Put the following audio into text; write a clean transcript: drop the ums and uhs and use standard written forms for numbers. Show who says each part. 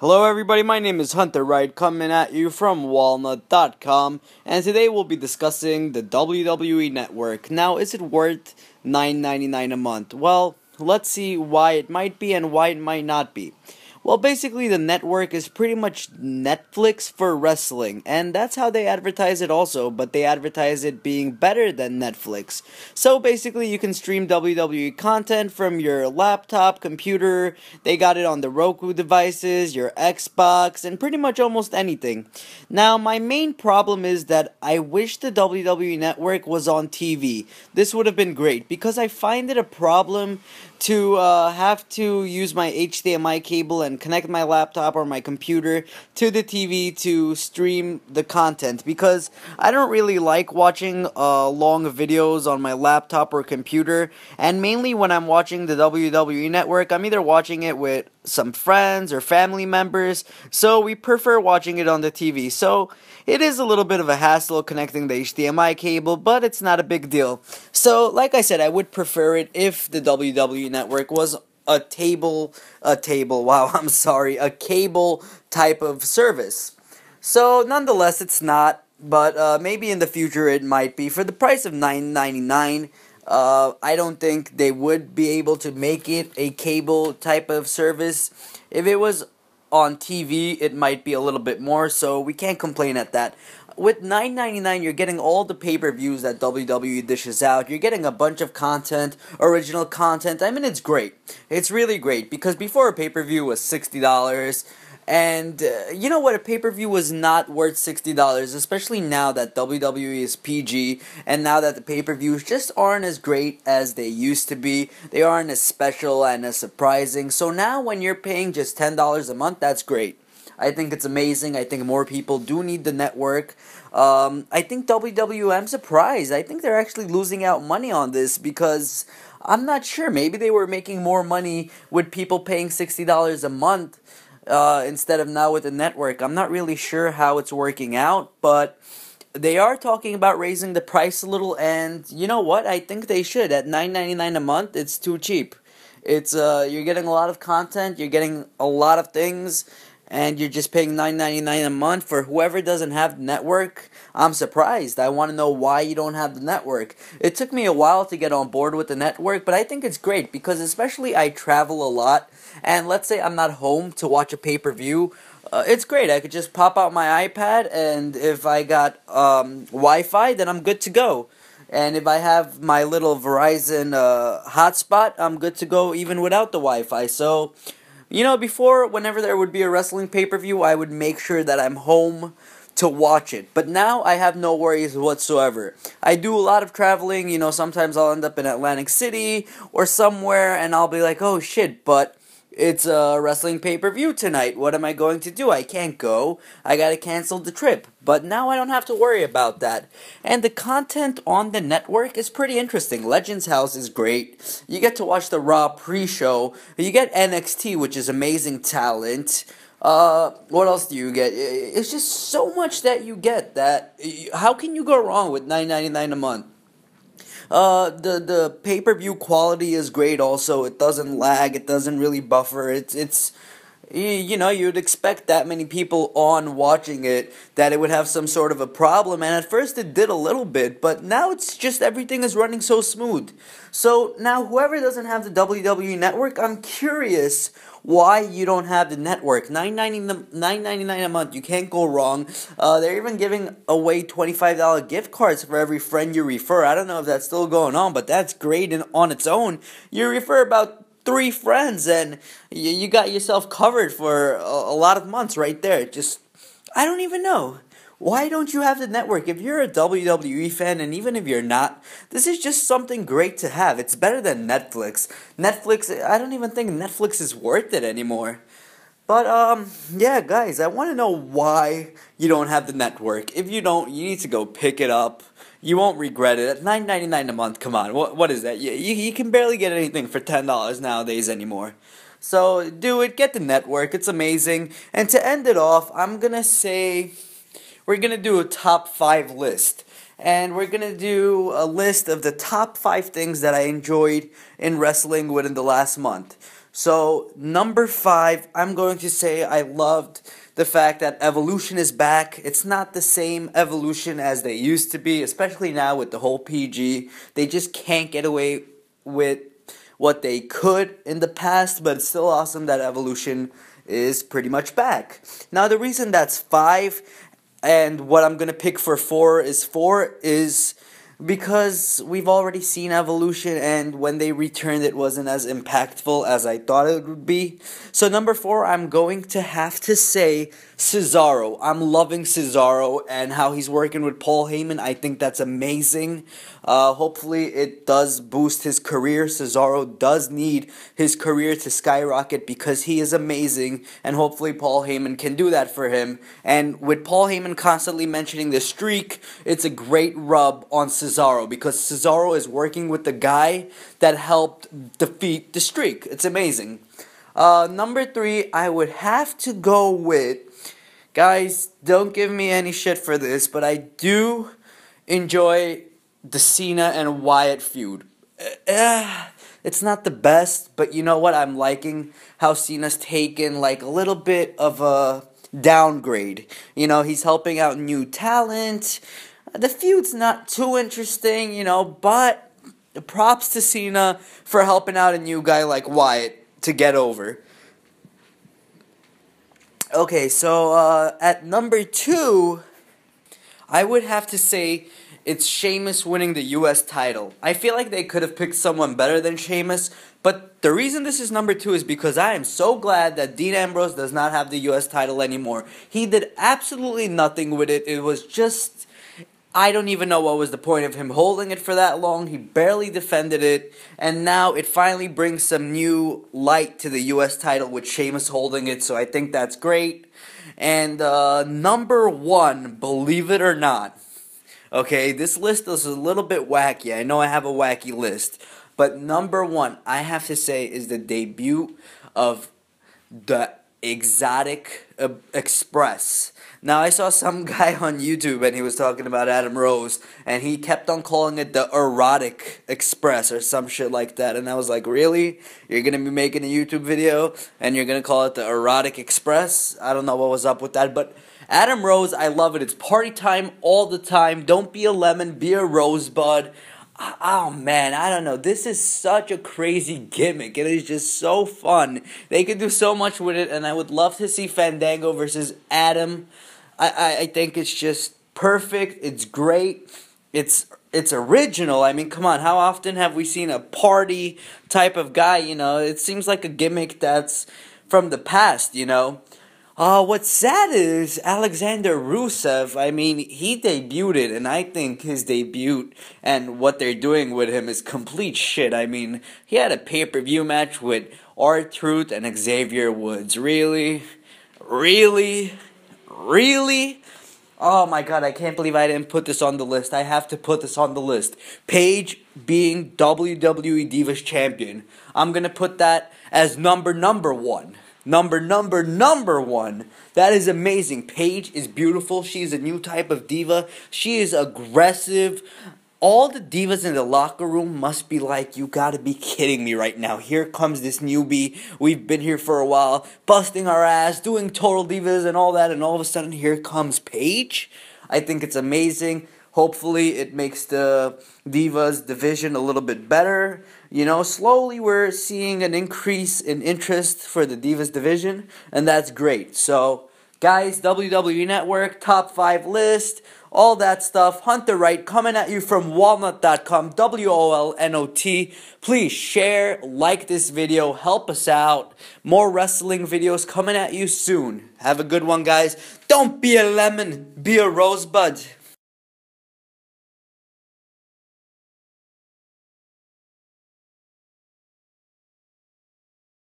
Speaker 1: Hello everybody, my name is Hunter Wright, coming at you from Wolnot.com, and today we'll be discussing the WWE Network. Now, is it worth $9.99 a month? Well, let's see why it might be and why it might not be. Well, basically the network is pretty much Netflix for wrestling, and that's how they advertise it also, but they advertise it being better than Netflix. So basically you can stream WWE content from your laptop, computer, they got it on the Roku devices, your Xbox, and pretty much almost anything. Now, my main problem is that I wish the WWE Network was on TV. This would have been great, because I find it a problem to have to use my HDMI cable and connect my laptop or my computer to the TV to stream the content, because I don't really like watching long videos on my laptop or computer, and mainly when I'm watching the WWE Network, I'm either watching it with some friends or family members, so we prefer watching it on the TV. So it is a little bit of a hassle connecting the HDMI cable, but it's not a big deal. So like I said, I would prefer it if the WWE Network was a cable type of service. So nonetheless, it's not, but maybe in the future it might be. For the price of $9.99, I don't think they would be able to make it a cable type of service. If it was on TV, it might be a little bit more, so we can't complain at that. With $9.99, you're getting all the pay-per-views that WWE dishes out. You're getting a bunch of content, original content. I mean, it's great. It's really great, because before a pay-per-view was $60, and you know what? A pay-per-view was not worth $60, especially now that WWE is PG, and now that the pay-per-views just aren't as great as they used to be. They aren't as special and as surprising. So now when you're paying just $10 a month, that's great. I think it's amazing. I think more people do need the network. I think WWE, I'm surprised. I think they're actually losing out money on this, because I'm not sure. Maybe they were making more money with people paying $60 a month instead of now with the network. I'm not really sure how it's working out, but they are talking about raising the price a little, and you know what? I think they should. At $9.99 a month, it's too cheap. It's you're getting a lot of content, you're getting a lot of things, and you're just paying $9.99 a month for whoever doesn't have the network. I'm surprised. I want to know why you don't have the network. It took me a while to get on board with the network, but I think it's great, because especially I travel a lot, and let's say I'm not home to watch a pay-per-view, it's great. I could just pop out my iPad, and if I got Wi-Fi, then I'm good to go. And if I have my little Verizon hotspot, I'm good to go even without the Wi-Fi. So, you know, before, whenever there would be a wrestling pay-per-view, I would make sure that I'm home to watch it. But now I have no worries whatsoever. I do a lot of traveling, you know, sometimes I'll end up in Atlantic City or somewhere, and I'll be like, oh shit, but it's a wrestling pay-per-view tonight. What am I going to do? I can't go. I gotta cancel the trip. But now I don't have to worry about that. And the content on the network is pretty interesting. Legends House is great. You get to watch the Raw pre-show. You get NXT, which is amazing talent. What else do you get? It's just so much that you get that how can you go wrong with $9.99 a month? The pay-per-view quality is great also. It doesn't lag, it doesn't really buffer. It's you know, you'd expect that many people on watching it that it would have some sort of a problem, and at first it did a little bit, but now it's just everything is running so smooth. So now whoever doesn't have the WWE Network, I'm curious why you don't have the network. $9.99 a month, you can't go wrong. They're even giving away $25 gift cards for every friend you refer. I don't know if that's still going on, but that's great on its own. You refer about 3 friends, and you got yourself covered for a lot of months right there. Just, I don't even know. Why don't you have the network? If you're a WWE fan, and even if you're not, this is just something great to have. It's better than Netflix. I don't even think Netflix is worth it anymore. But, yeah, guys, I want to know why you don't have the network. If you don't, you need to go pick it up. You won't regret it. At $9.99 a month, come on, what is that? You can barely get anything for $10 nowadays anymore. So, do it, get the network, it's amazing. And to end it off, I'm gonna say, we're gonna do a top 5 list. And we're gonna do a list of the top 5 things that I enjoyed in wrestling within the last month. So, number 5, I'm going to say I loved the fact that Evolution is back. It's not the same Evolution as they used to be, especially now with the whole PG. They just can't get away with what they could in the past, but it's still awesome that Evolution is pretty much back. Now, the reason that's 5 and what I'm going to pick for 4 is because we've already seen Evolution, and when they returned it wasn't as impactful as I thought it would be. So number 4, I'm going to have to say Cesaro. I'm loving Cesaro and how he's working with Paul Heyman. I think that's amazing. Hopefully it does boost his career. Cesaro does need his career to skyrocket because he is amazing, and hopefully Paul Heyman can do that for him. And with Paul Heyman constantly mentioning the streak, it's a great rub on Cesaro because Cesaro is working with the guy that helped defeat the streak. It's amazing. Number 3, I would have to go with, guys, don't give me any shit for this, but I do enjoy the Cena and Wyatt feud. It's not the best, but you know what? I'm liking how Cena's taken like a little bit of a downgrade. You know, he's helping out new talent. The feud's not too interesting, you know, but props to Cena for helping out a new guy like Wyatt to get over. Okay, so at number 2, I would have to say it's Sheamus winning the U.S. title. I feel like they could have picked someone better than Sheamus, but the reason this is number 2 is because I am so glad that Dean Ambrose does not have the U.S. title anymore. He did absolutely nothing with it. It was just, I don't even know what was the point of him holding it for that long. He barely defended it, and now it finally brings some new light to the U.S. title with Sheamus holding it, so I think that's great. And number 1, believe it or not, okay, this list is a little bit wacky. I know I have a wacky list, but number 1, I have to say, is the debut of the Exotic Express. Now, I saw some guy on YouTube and he was talking about Adam Rose, and he kept on calling it the Erotic Express or some shit like that, and I was like, really? You're going to be making a YouTube video and you're going to call it the Erotic Express? I don't know what was up with that, but Adam Rose, I love it. It's party time all the time. Don't be a lemon, be a rosebud. Oh man, I don't know. This is such a crazy gimmick. It is just so fun. They could do so much with it, and I would love to see Fandango versus Adam. I think it's just perfect. It's great. It's original. I mean, come on. How often have we seen a party type of guy, you know? It seems like a gimmick that's from the past, you know? What's sad is Alexander Rusev. I mean, he debuted, and I think his debut and what they're doing with him is complete shit. I mean, he had a pay-per-view match with R-Truth and Xavier Woods. Really? Really? Really? Oh my god, I can't believe I didn't put this on the list. I have to put this on the list. Paige being WWE Divas Champion. I'm gonna put that as number 1. Number 1. That is amazing. Paige is beautiful. She's a new type of diva. She is aggressive. All the divas in the locker room must be like, you gotta be kidding me right now. Here comes this newbie. We've been here for a while, busting our ass, doing total divas and all that, and all of a sudden here comes Paige. I think it's amazing. Hopefully it makes the Divas division a little bit better. You know, slowly we're seeing an increase in interest for the Divas division, and that's great. So, guys, WWE Network, top 5 list, all that stuff. Hunter Wright coming at you from Wolnot.com, WOLNOT. Please share, like this video, help us out. More wrestling videos coming at you soon. Have a good one, guys. Don't be a lemon, be a rosebud.